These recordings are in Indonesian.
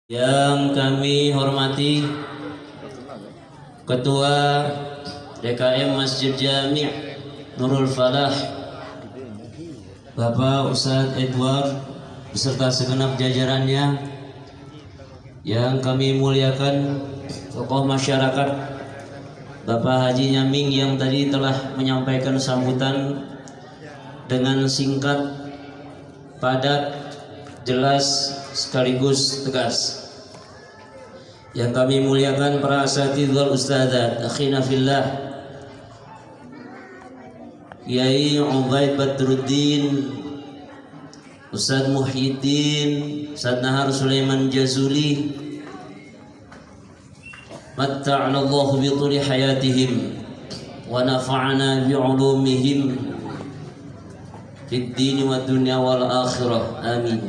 Yang kami hormati Ketua DKM Masjid Jami' Nurul Falah Bapak Ustadz Edward beserta segenap jajarannya, yang kami muliakan tokoh masyarakat Bapak Haji Nyaming yang tadi telah menyampaikan sambutan dengan singkat, padat, jelas sekaligus tegas. Yang kami muliakan para asatidz wal ustadzat, akhina fillah, Kiai Ubaid Badruddin, Ustadz Muhyiddin, Ustadz Nahar Sulaiman Jazuli, matta'ana Allah bi tuli hayatihim wa nafa'ana bi ulumihim fid dini wad dunya wal akhirah, amin.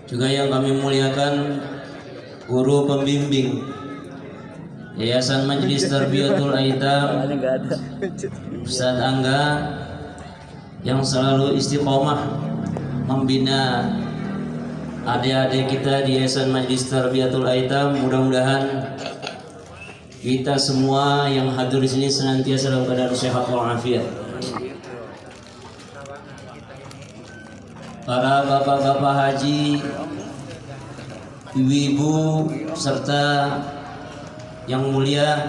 Juga yang kami muliakan guru pembimbing Yayasan Majelis Tarbiyatul Aitam Ustadz Angga, yang selalu istiqomah membina adik-adik kita di Yayasan Majelis Tarbiyatul Aitam. Mudah-mudahan kita semua yang hadir di sini senantiasa dalam keadaan sehat walafiat. Para bapak-bapak haji, ibu-ibu, serta yang mulia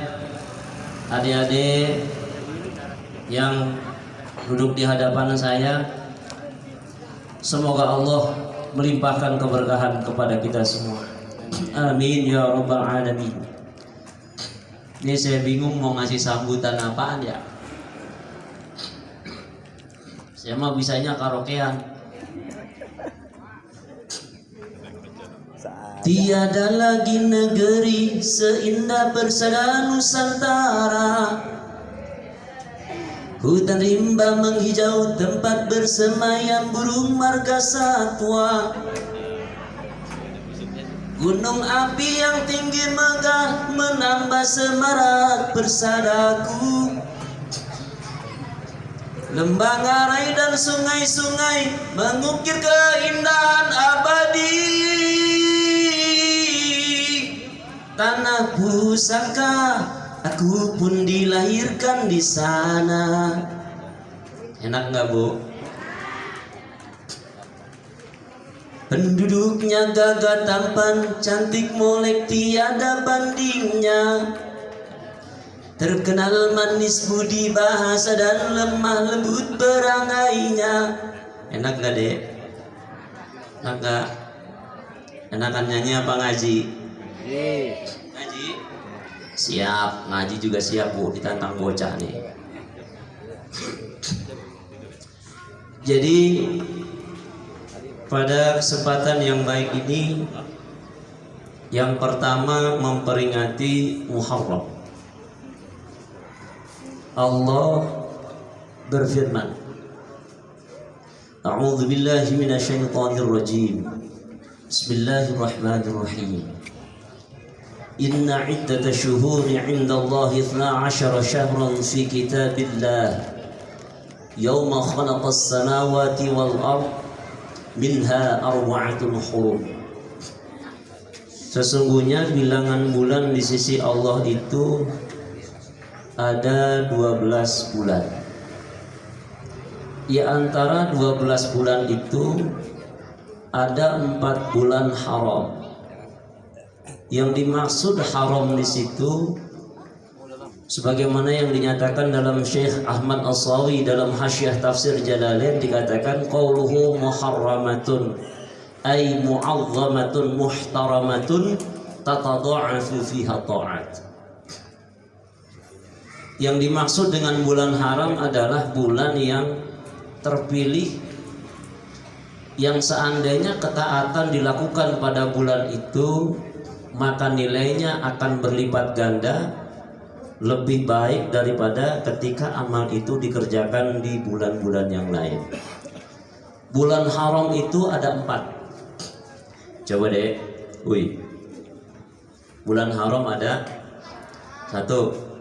adik-adik yang duduk di hadapan saya, semoga Allah melimpahkan keberkahan kepada kita semua, amin ya rabbal alamin. Ini saya bingung mau ngasih sambutan apaan ya. Saya mah bisanya karaokean. Tiada lagi negeri seindah persada Nusantara, hutan rimba menghijau tempat bersemayam burung marga satwa, gunung api yang tinggi megah menambah semarak persadaku, lembah ngarai dan sungai-sungai mengukir keindahan abadi, tanah pusaka aku pun dilahirkan di sana. Enak nggak, Bu? Penduduknya gagah tampan, cantik molek tiada bandingnya, terkenal manis budi bahasa dan lemah lembut perangainya. Enak nggak, Dek? Enak nggak? Enakan nyanyi apa ngaji? Ngaji? Siap, ngaji juga siap, Bu, ditantang bocah nih. Jadi pada kesempatan yang baik ini, yang pertama memperingati Muharram. Allah berfirman, A'udzu billahi minasyaitonir rajim. Bismillahirrahmanirrahim. Inna iddatash syuhuri 'indallahi 12 syahran fi kitabillah yauma khalaqas samawati wal ardh minha arba'atun hurum. Sesungguhnya bilangan bulan di sisi Allah itu ada 12 bulan. Di antara 12 bulan itu ada 4 bulan haram. Yang dimaksud haram di situ, sebagaimana yang dinyatakan dalam Syekh Ahmad As-Sawi dalam Hasyiah Tafsir Jalalain, dikatakan qauluhu muharramatun ay mu'azzamatun muhtaramatun tatadha'afu fiha ta'at. Yang dimaksud dengan bulan haram adalah bulan yang terpilih, yang seandainya ketaatan dilakukan pada bulan itu, maka nilainya akan berlipat ganda, lebih baik daripada ketika amal itu dikerjakan di bulan-bulan yang lain. Bulan haram itu ada 4. Coba deh, bulan haram ada 1.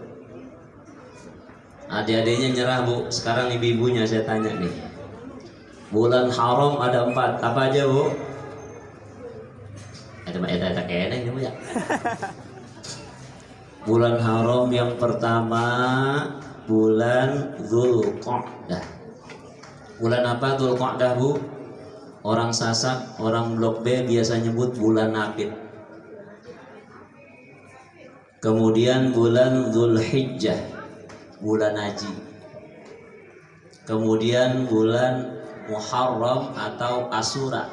Adik-adiknya nyerah, Bu. Sekarang ibu-ibunya saya tanya nih. Bulan haram ada 4. Apa aja, Bu? Eta kene ya. Bulan haram yang pertama bulan Dzulqa'dah. Bulan apa Dzulqa'dah, Bu? Orang Sasak, orang Blok B biasa nyebut bulan Apit. Kemudian bulan Dzulhijjah, bulan haji. Kemudian bulan Muharram atau Asyura.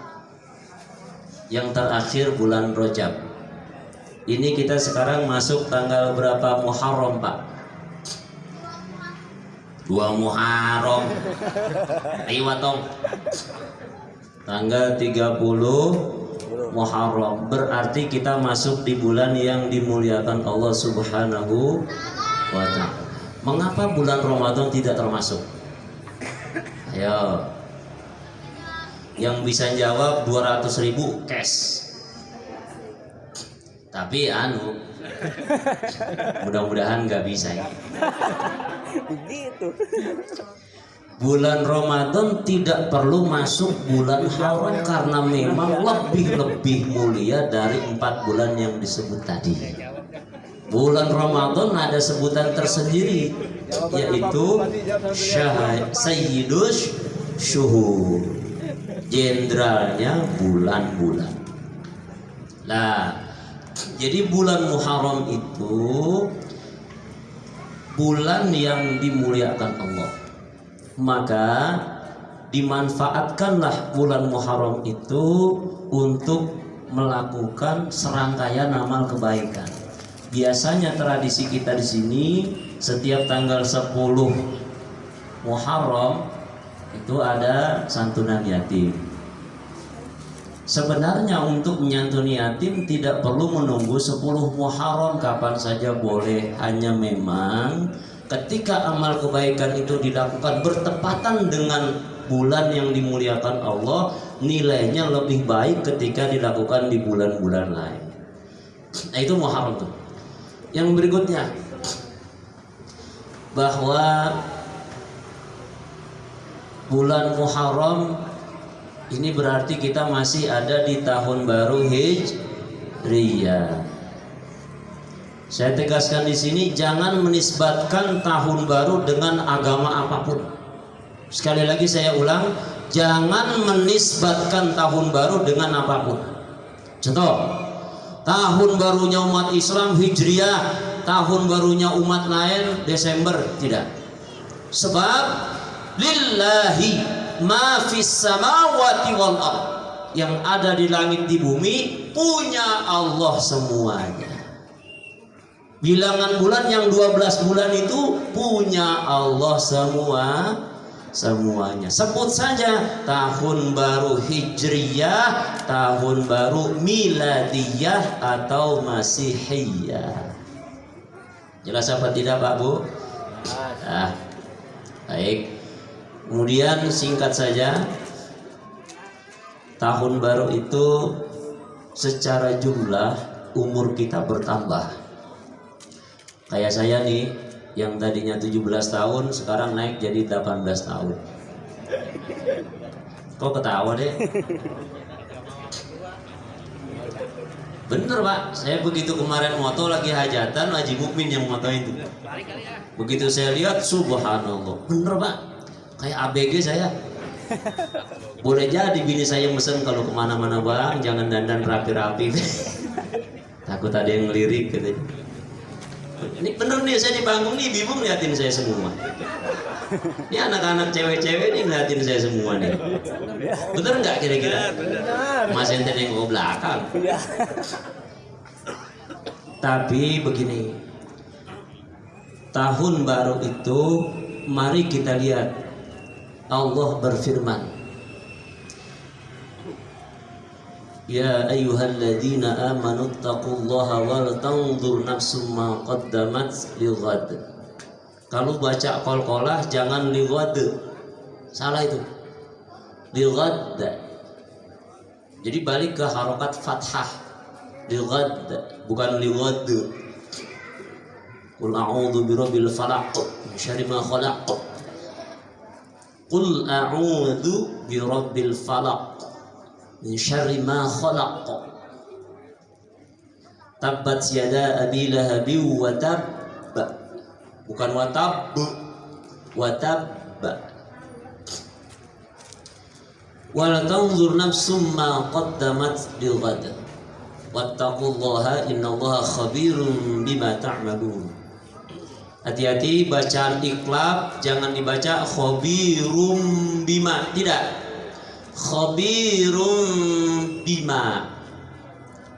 Yang terakhir bulan Rajab. Ini kita sekarang masuk tanggal berapa Muharram, Pak? 2 Muharram. Ayo tong. Tanggal 30 Muharram. Berarti kita masuk di bulan yang dimuliakan Allah Subhanahu wa ta'ala. Mengapa bulan Ramadan tidak termasuk? Ayo. Yang bisa jawab 200.000 cash. Tapi mudah-mudahan nggak bisa ya. Begitu. Bulan Ramadan tidak perlu masuk bulan haram karena memang lebih mulia dari 4 bulan yang disebut tadi. Bulan Ramadan ada sebutan tersendiri, yaitu Sayyidus Syuhur, jenderalnya bulan-bulan. Nah, jadi bulan Muharram itu bulan yang dimuliakan Allah. Maka dimanfaatkanlah bulan Muharram itu untuk melakukan serangkaian amal kebaikan. Biasanya tradisi kita di sini setiap tanggal 10 Muharram itu ada santunan yatim. Sebenarnya untuk menyantuni yatim tidak perlu menunggu 10 Muharram, kapan saja boleh. Hanya memang ketika amal kebaikan itu dilakukan bertepatan dengan bulan yang dimuliakan Allah, nilainya lebih baik ketika dilakukan di bulan-bulan lain. Nah, itu Muharram tuh. Yang berikutnya, bahwa bulan Muharram ini berarti kita masih ada di tahun baru Hijriyah. Saya tegaskan di sini, jangan menisbatkan tahun baru dengan agama apapun. Sekali lagi saya ulang, jangan menisbatkan tahun baru dengan apapun. Contoh, tahun barunya umat Islam Hijriyah, tahun barunya umat lain Desember, tidak. Sebab lillahi ma fis samawati wal ardh, yang ada di langit di bumi punya Allah semuanya. Bilangan bulan yang 12 bulan itu punya Allah semuanya. Sebut saja tahun baru Hijriyah, tahun baru Miladiyah atau Masihiyah. Jelas apa tidak, Pak Bu? Nah, baik. Kemudian singkat saja, tahun baru itu secara jumlah umur kita bertambah. Kayak saya nih, yang tadinya 17 tahun sekarang naik jadi 18 tahun. Kok ketawa deh? Bener, Pak, saya begitu kemarin moto lagi hajatan, Haji Mukmin yang moto itu. Begitu saya lihat, subhanallah, bener, Pak, kayak ABG saya. Boleh jadi bini saya mesen kalau kemana-mana, Bang, jangan dandan rapi-rapi. Takut ada yang ngelirik gitu. Ini bener nih, saya di panggung nih bingung liatin saya semua. Ini anak-anak cewek-cewek nih ngeliatin saya semua nih. Bener nggak kira-kira? Mas ente nengok ke belakang. Tapi begini, tahun baru itu mari kita lihat Allah berfirman, ya ayyuhalladzina amanu taqullaha wal tanzur nafsum ma qaddamat lighad. Kalau baca qalqalah jangan lighad, salah itu, lighad. Jadi balik ke harokat fathah, lighad bukan lighad. Qul a'udzu birabbil falaq min syarri ma khalaq. Qul a'udzu birabbil falaq min syarri ma khalaq. Tabbat yada abi lahabi wa tab, bukan watab, watab. Wala tanzur nafsum ma qaddamat lighad wattaqullaha innallaha khabirum bima ta'malun. Hati-hati bacaan iklab, jangan dibaca khabirum bima, tidak, khabirum bima,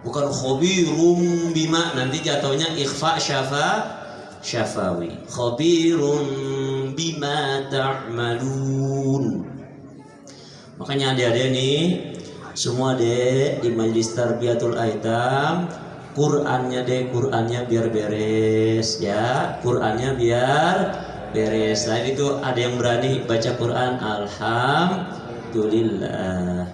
bukan khabirum bima, nanti jatuhnya ikhfa syafawi. Khabirum bima ta'malun. Makanya adik-adik nih, semua deh di Majelis Tarbiyatul Aitam, Qur'annya biar beres ya, Qur'annya biar beres. Nah itu ada yang berani baca Qur'an, alhamdulillah.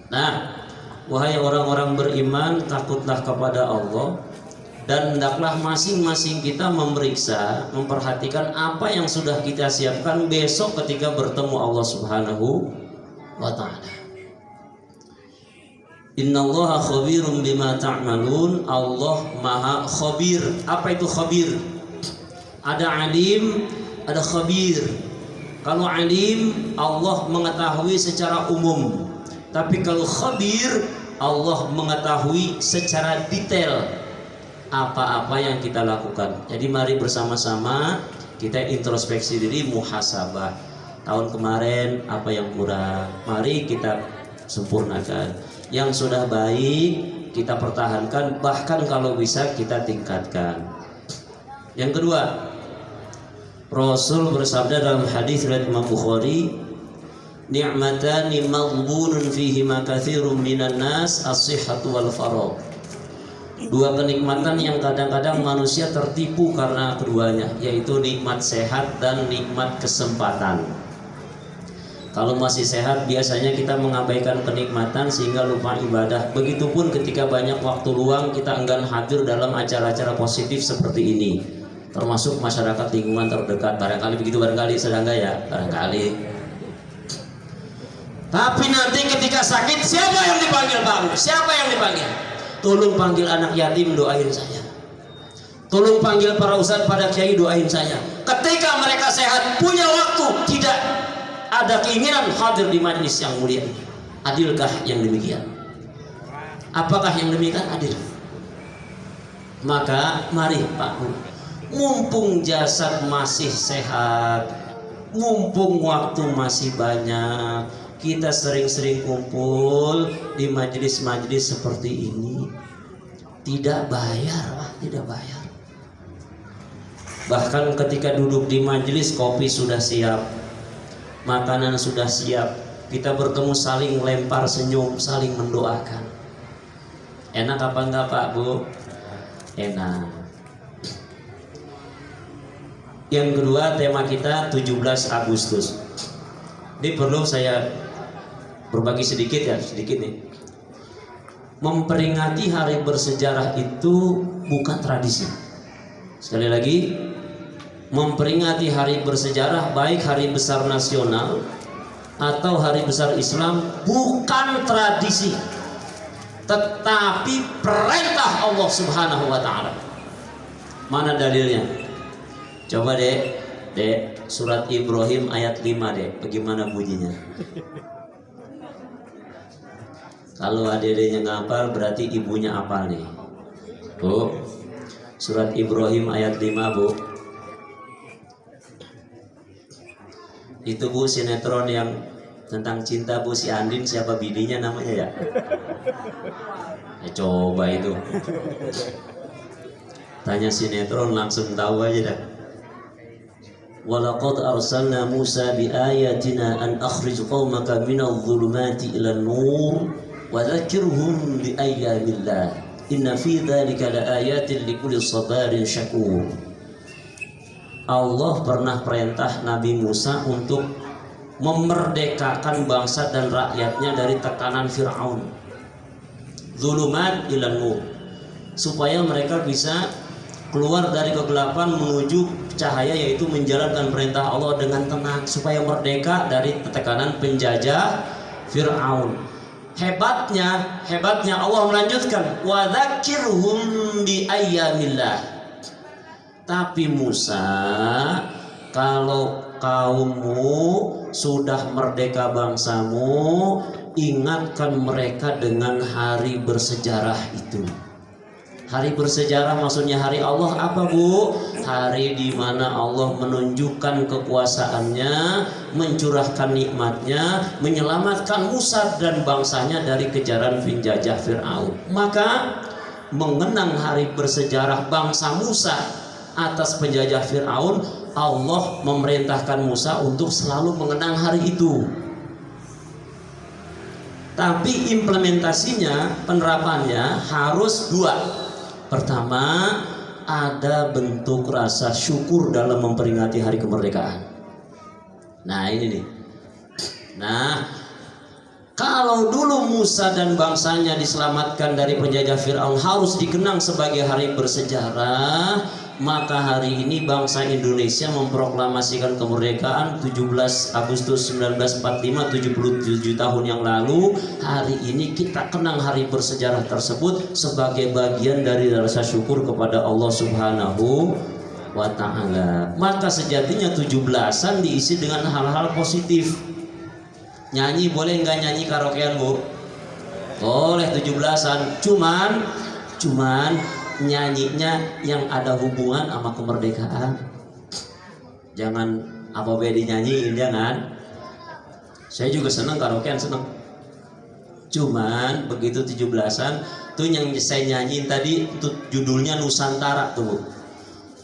Nah, wahai orang-orang beriman, takutlah kepada Allah dan hendaklah masing-masing kita memeriksa, memperhatikan apa yang sudah kita siapkan besok ketika bertemu Allah Subhanahu wa ta'ala. Innallaha khabirum bima ta'malun. Allah maha khabir. Apa itu khabir? Ada alim, ada khabir. Kalau alim, Allah mengetahui secara umum. Tapi kalau khabir, Allah mengetahui secara detail apa-apa yang kita lakukan. Jadi mari bersama-sama kita introspeksi diri, muhasabah. Tahun kemarin apa yang kurang, mari kita sempurnakan. Yang sudah baik kita pertahankan, bahkan kalau bisa kita tingkatkan. Yang kedua, Rasul bersabda dalam hadis riwayat Imam Bukhari, ni'matani maghbunun fihima katsirun minan nas, as-sihhatu wal faragh. Dua kenikmatan yang kadang-kadang manusia tertipu karena keduanya, yaitu nikmat sehat dan nikmat kesempatan. Kalau masih sehat biasanya kita mengabaikan kenikmatan sehingga lupa ibadah. Begitupun ketika banyak waktu luang kita enggan hadir dalam acara-acara positif seperti ini, termasuk masyarakat lingkungan terdekat. Barangkali begitu, barangkali sedang enggak ya? Barangkali. Tapi nanti ketika sakit siapa yang dipanggil Pak? Siapa yang dipanggil? Tolong panggil anak yatim, doain saya. Tolong panggil para ustadz, pada kiai, doain saya. Ketika mereka sehat, punya waktu, tidak ada keinginan hadir di majlis yang mulia ini. Adilkah yang demikian? Apakah yang demikian adil? Maka mari Pak, mumpung jasad masih sehat, mumpung waktu masih banyak, kita sering-sering kumpul di majlis-majlis seperti ini. Tidak bayar, Pak, tidak bayar. Bahkan ketika duduk di majlis, kopi sudah siap, makanan sudah siap, kita bertemu saling lempar senyum, saling mendoakan. Enak apa enggak Pak Bu? Enak. Yang kedua, tema kita 17 Agustus. Ini perlu saya berbagi sedikit ya, sedikit nih. Memperingati hari bersejarah itu bukan tradisi. Sekali lagi, memperingati hari bersejarah, baik hari besar nasional atau hari besar Islam, bukan tradisi, tetapi perintah Allah Subhanahu wa ta'ala. Mana dalilnya? Coba dek, surat Ibrahim ayat 5 dek, bagaimana bunyinya? Kalau adek-adeknya ngapal berarti ibunya apal nih. Bu, surat Ibrahim ayat 5 Bu. Itu Bu, sinetron yang tentang cinta Bu, si Andin siapa bininya namanya ya? Ya coba itu. Tanya sinetron langsung tahu aja dah. Walaqad arsalna Musa biayatina an akhrij qaumaka minadh dhulumati ilan nur wa dzakirhum biayyamillah inna fi dzalika laayatin likulli sabarin syakur. Allah pernah perintah Nabi Musa untuk memerdekakan bangsa dan rakyatnya dari tekanan Fir'aun, zulumat ilan nur, supaya mereka bisa keluar dari kegelapan menuju cahaya, yaitu menjalankan perintah Allah dengan tenang, supaya merdeka dari tekanan penjajah Fir'aun. Hebatnya Allah melanjutkan wa dzakirhum bi ayyamillah. Tapi Musa, kalau kaummu sudah merdeka bangsamu, ingatkan mereka dengan hari bersejarah itu. Hari bersejarah maksudnya hari Allah apa, Bu? Hari di mana Allah menunjukkan kekuasaannya, mencurahkan nikmatnya, menyelamatkan Musa dan bangsanya dari kejaran penjajah Fir'aun. Maka mengenang hari bersejarah bangsa Musa atas penjajah Fir'aun, Allah memerintahkan Musa untuk selalu mengenang hari itu. Tapi implementasinya, penerapannya harus dua. Pertama, ada bentuk rasa syukur dalam memperingati hari kemerdekaan. Nah ini nih. Nah, kalau dulu Musa dan bangsanya diselamatkan dari penjajah Fir'aun harus dikenang sebagai hari bersejarah, maka hari ini bangsa Indonesia memproklamasikan kemerdekaan 17 Agustus 1945, 77 tahun yang lalu. Hari ini kita kenang hari bersejarah tersebut sebagai bagian dari rasa syukur kepada Allah Subhanahu wa ta'ala. Maka sejatinya 17-an diisi dengan hal-hal positif. Nyanyi boleh nggak nyanyi karaokean, Bu? Boleh 17-an, cuman nyanyinya yang ada hubungan sama kemerdekaan. Jangan apa beda nyanyiin, jangan. Saya juga senang karaokean, senang. Cuman begitu 17-an tuh yang saya nyanyiin tadi tuh judulnya Nusantara tuh, Bu.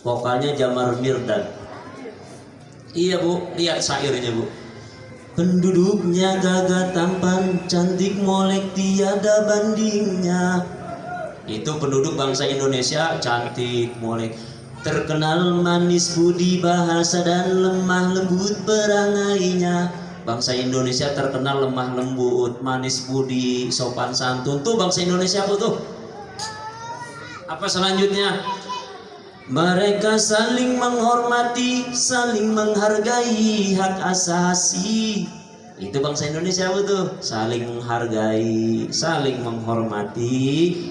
Vokalnya Jamar Mirdad. Iya, Bu, lihat syairnya, Bu. Penduduknya gagah tampan, cantik molek tiada bandingnya. Itu penduduk bangsa Indonesia, cantik molek, terkenal manis budi bahasa dan lemah lembut perangainya. Bangsa Indonesia terkenal lemah lembut, manis budi, sopan santun. Tuh bangsa Indonesia apa tuh? Apa selanjutnya? Mereka saling menghormati, saling menghargai hak asasi. Itu bangsa Indonesia betul, saling menghargai, saling menghormati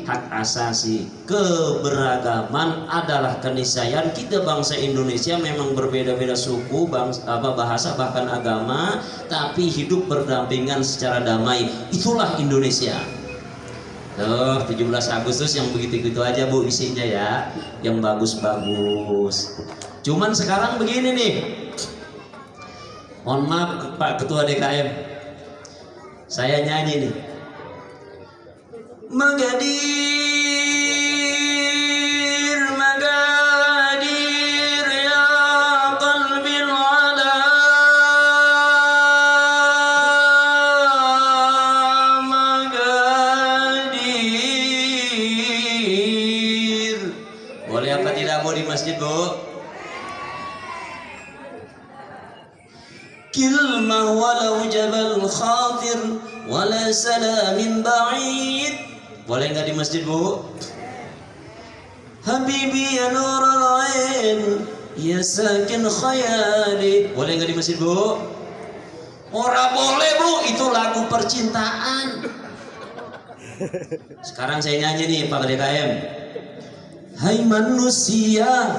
hak asasi. Keberagaman adalah keniscayaan. Kita bangsa Indonesia memang berbeda-beda suku, bahasa bahkan agama, tapi hidup berdampingan secara damai. Itulah Indonesia. Tuh 17 Agustus yang begitu-gitu aja, Bu, isinya ya, yang bagus-bagus. Cuman sekarang begini nih, mohon maaf Pak Ketua DKM, saya nyanyi nih. Magadir, magadir ya qalbil ala, magadir. Boleh apa tidak, Bu, di masjid, Bu? Kilmah walau jabal khatir wala salamin ba'id. Boleh nggak di masjid, Bu? Habibi ya nurul ain ya sakin khayali. Boleh nggak di masjid, Bu? Ora boleh, Bu, itu lagu percintaan. Sekarang saya nyanyi nih Pak DKM. Hai manusia,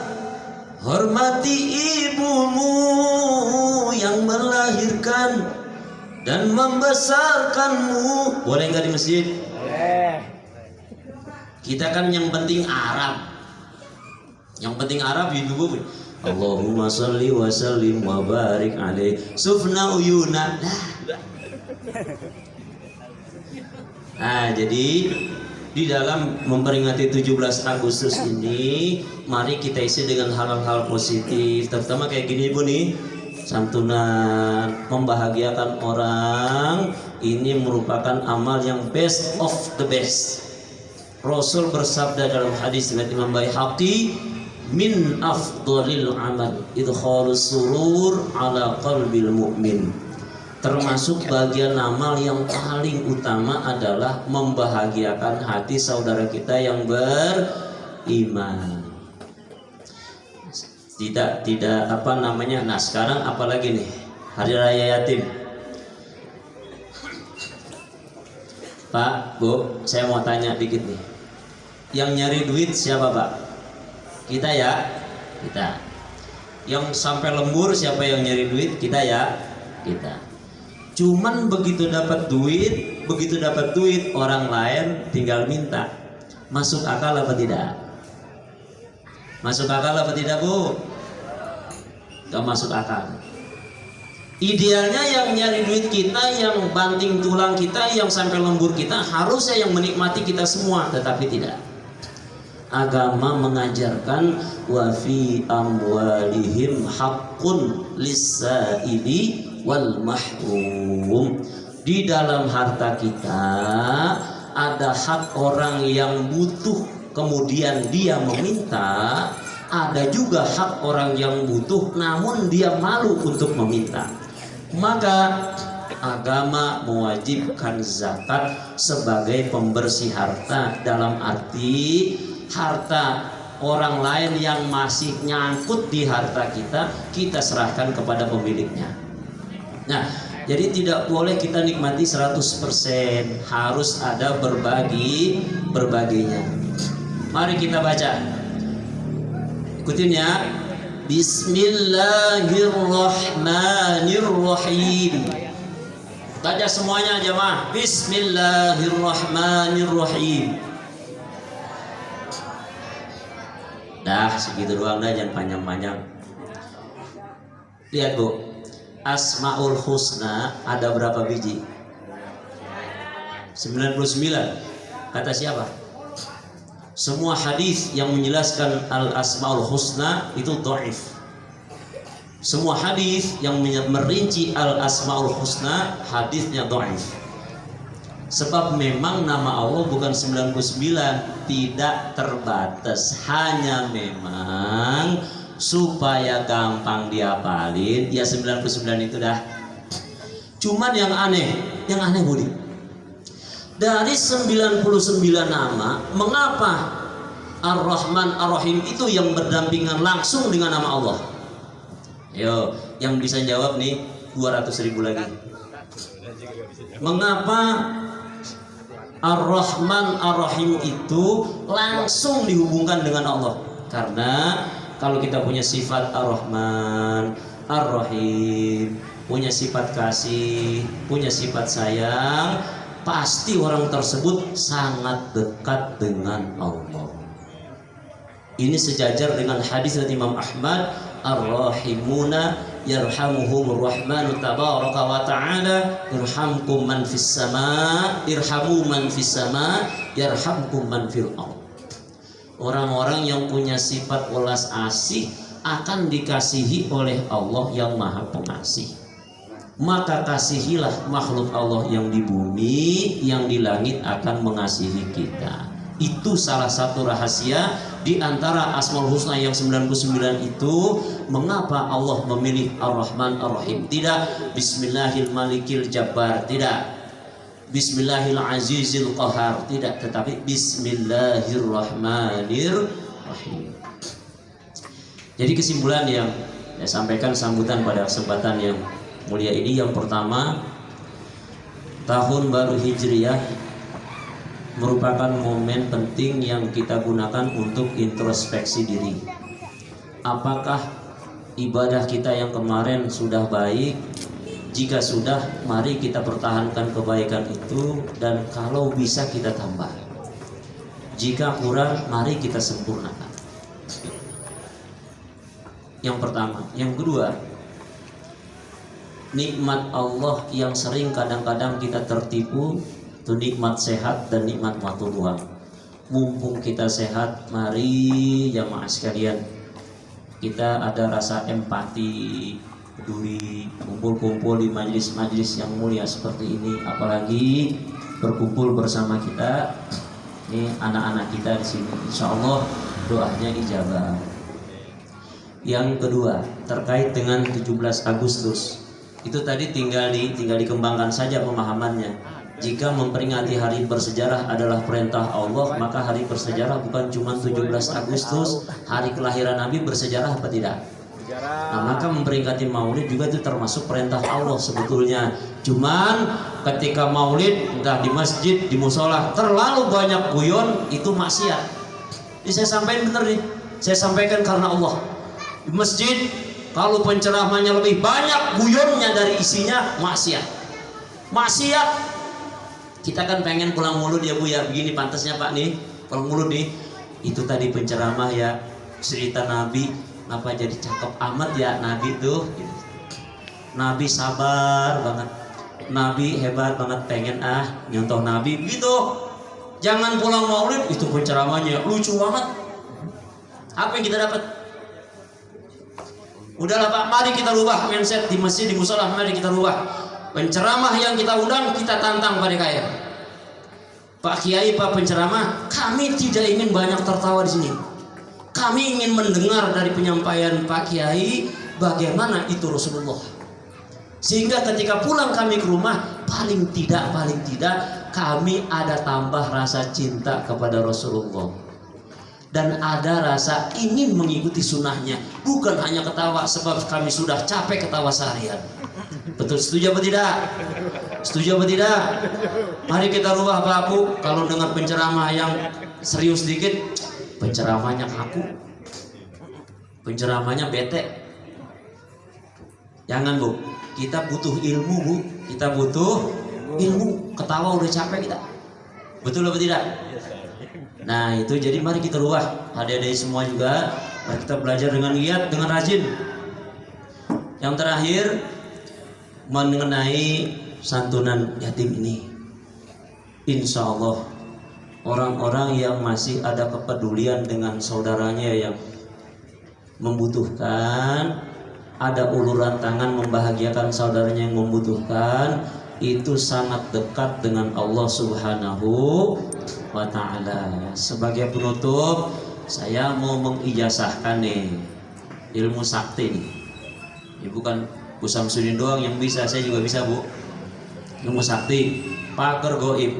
hormati ibumu yang melahirkan dan membesarkanmu. Boleh nggak di masjid? Boleh. Kita kan yang penting Arab. Yang penting Arab itu, Bu. Allahumma sholli wa sallim wa barik alaihi sufna uyuna. Nah, jadi di dalam memperingati 17 Agustus ini, mari kita isi dengan hal-hal positif, terutama kayak gini, Bu, nih, santunan, membahagiakan orang. Ini merupakan amal yang best of the best. Rasul bersabda dalam hadis riwayat Imam Baihaqi, min afdhalil amal idkhalus surur ala qalbil mu'min. Termasuk bagian amal yang paling utama adalah membahagiakan hati saudara kita yang beriman. Tidak apa namanya. Nah, sekarang apalagi nih? Hari Raya Yatim. Pak, Bu, saya mau tanya dikit nih. Yang nyari duit siapa, Pak? Kita ya? Kita. Yang sampai lembur siapa yang nyari duit? Kita ya? Kita. Cuman begitu dapat duit orang lain tinggal minta. Masuk akal apa tidak? Masuk akal apa tidak, Bu? Gak masuk akal. Idealnya yang nyari duit kita, yang banting tulang kita, yang sampai lembur kita, harusnya yang menikmati kita semua, tetapi tidak. Agama mengajarkan wa fi amwalihim haqqun lis-sa'ili wal mahrum. Di dalam harta kita ada hak orang yang butuh kemudian dia meminta, ada juga hak orang yang butuh namun dia malu untuk meminta. Maka agama mewajibkan zakat sebagai pembersih harta, dalam arti harta orang lain yang masih nyangkut di harta kita, kita serahkan kepada pemiliknya. Nah, jadi tidak boleh kita nikmati 100%, harus ada berbaginya. Mari kita baca. Ikutin ya. Bismillahirrahmanirrahim. Baca semuanya jemaah. Bismillahirrahmanirrahim. Dah segitu doang dah, jangan panjang-panjang. Lihat Bu, Asmaul Husna ada berapa biji? 99. Kata siapa? Semua hadis yang menjelaskan al-asmaul husna itu dhaif. Semua hadis yang merinci al-asmaul husna hadisnya dhaif. Sebab memang nama Allah bukan 99, tidak terbatas, hanya memang supaya gampang dihafalin ya 99 itu dah. Cuman yang aneh Budi, dari 99 nama, mengapa Ar-Rahman Ar-Rahim itu yang berdampingan langsung dengan nama Allah? Yo, yang bisa jawab nih 200.000 lagi. Mengapa Ar-Rahman Ar-Rahim itu langsung dihubungkan dengan Allah? Karena kalau kita punya sifat Ar-Rahman Ar-Rahim, punya sifat kasih, punya sifat sayang, pasti orang tersebut sangat dekat dengan Allah. Ini sejajar dengan hadis dari Imam Ahmad, Ar-Rahimuna yarhamuhumur rahmanu tabaraka wa ta'ala irhamkum man fis sama irhamu man fis sama yarhamkum man fil ardh. Orang-orang yang punya sifat welas asih akan dikasihi oleh Allah yang Maha Pengasih. Maka kasihilah makhluk Allah yang di bumi, yang di langit akan mengasihi kita. Itu salah satu rahasia di antara Asmaul Husna yang 99 itu. Mengapa Allah memilih Ar-Rahman Ar-Rahim? Tidak Bismillahil Malikil Jabbar, tidak Bismillahil Azizil Qahar, tidak, tetapi Bismillahirrahmanirrahim. Jadi kesimpulan yang saya sampaikan sambutan pada kesempatan yang mulia ini, yang pertama, tahun baru Hijriah merupakan momen penting yang kita gunakan untuk introspeksi diri. Apakah ibadah kita yang kemarin sudah baik? Jika sudah, mari kita pertahankan kebaikan itu, dan kalau bisa kita tambah. Jika kurang, mari kita sempurnakan. Yang pertama. Yang kedua, nikmat Allah yang sering kadang-kadang kita tertipu itu nikmat sehat dan nikmat waktu luang. Mumpung kita sehat, mari jamaah sekalian kita ada rasa empati, peduli, kumpul-kumpul di majelis-majelis yang mulia seperti ini, apalagi berkumpul bersama kita. Ini anak-anak kita di sini, insya Allah doanya ijabah. Yang kedua, terkait dengan 17 Agustus. Itu tadi tinggal dikembangkan saja pemahamannya. Jika memperingati hari bersejarah adalah perintah Allah, maka hari bersejarah bukan cuma 17 Agustus, hari kelahiran Nabi bersejarah apa tidak? Nah, maka memperingati Maulid juga itu termasuk perintah Allah sebetulnya. Cuman ketika maulid, entah di masjid, di musola, terlalu banyak guyon, itu maksiat. Ini saya sampaikan bener nih, saya sampaikan karena Allah. Di masjid, kalau penceramahnya lebih banyak guyonnya dari isinya, maksiat. Maksiat. Kita kan pengen pulang mulut ya Bu ya, begini pantasnya Pak nih, pulang mulut nih. Itu tadi penceramah ya, cerita Nabi, apa jadi cakep amat ya Nabi tuh. Nabi sabar banget, Nabi hebat banget, pengen nyontoh Nabi gitu. Jangan pulang maulid, itu penceramahnya lucu banget. Apa yang kita dapat? Udahlah Pak, mari kita rubah mindset di masjid, di musola, mari kita rubah. Penceramah yang kita undang, kita tantang pada kaya. Pak Kiai, Pak penceramah, kami tidak ingin banyak tertawa di sini. Kami ingin mendengar dari penyampaian Pak Kiai bagaimana itu Rasulullah. Sehingga ketika pulang kami ke rumah, paling tidak kami ada tambah rasa cinta kepada Rasulullah. Dan ada rasa ingin mengikuti sunnahnya, bukan hanya ketawa sebab kami sudah capek ketawa seharian. Betul, setuju apa tidak? Setuju apa tidak? Mari kita rubah Pak Bu. Kalau dengar penceramah yang serius dikit, penceramahnya kaku, penceramahnya bete. Jangan Bu, kita butuh ilmu Bu, kita butuh ilmu. Ketawa udah capek kita. Betul apa tidak? Nah itu, jadi mari kita rubah. Adik-adik semua juga, mari kita belajar dengan giat, dengan rajin. Yang terakhir, mengenai santunan yatim ini, insya Allah orang-orang yang masih ada kepedulian dengan saudaranya yang membutuhkan, ada uluran tangan membahagiakan saudaranya yang membutuhkan, itu sangat dekat dengan Allah Subhanahu wa ta'ala. Sebagai penutup, saya mau mengijazahkan nih ilmu sakti nih. Ya, bukan Bu Samsudin doang yang bisa, saya juga bisa Bu. Ilmu sakti, pagar goib.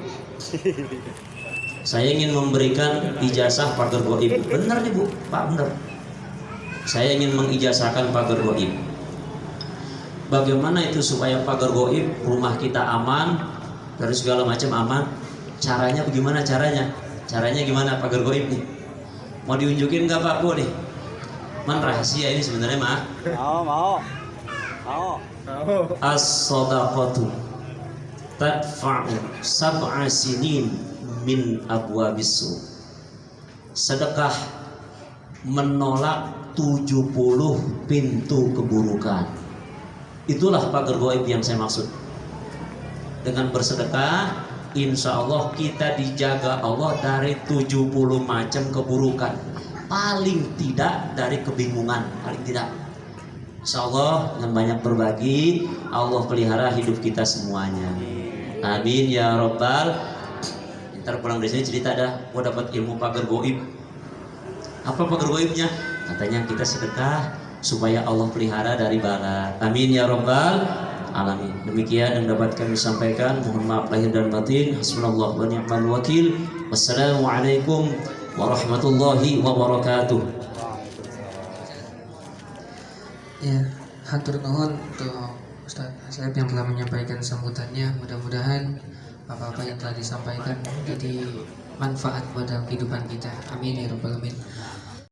Saya ingin memberikan ijazah pagar goib. Benar nih Bu, Pak, benar. Saya ingin mengijazahkan pagar goib. Bagaimana itu supaya pagar goib rumah kita aman dari segala macam aman? Caranya bagaimana caranya? Caranya gimana pagar goib nih? Mau diunjukin nggak Pak Bu nih? Man rahasia ini sebenarnya mah. Mau. As-sadaqatu tadfa'u sab'a sinin min abwabis. Sedekah menolak 70 pintu keburukan. Itulah pagar goib yang saya maksud. Dengan bersedekah, insya Allah kita dijaga Allah dari 70 macam keburukan. Paling tidak dari kebingungan, paling tidak. Insya Allah dengan banyak berbagi, Allah pelihara hidup kita semuanya. Amin ya Rabbal. Ntar pulang dari sini cerita gua dapat ilmu pagar goib. Apa pagar goibnya? Katanya kita sedekah supaya Allah pelihara dari bala. Amin ya Rabbal alamin. Demikian yang dapat kami sampaikan. Mohon maaf lahir dan batin. Hasbunallah wa ni'mal wakil. Wassalamualaikum warahmatullahi wabarakatuh. Ya, hatur nuhun untuk Ustaz Asep yang telah menyampaikan sambutannya. Mudah-mudahan apa-apa yang telah disampaikan jadi manfaat pada kehidupan kita. Amin ya rabbal alamin.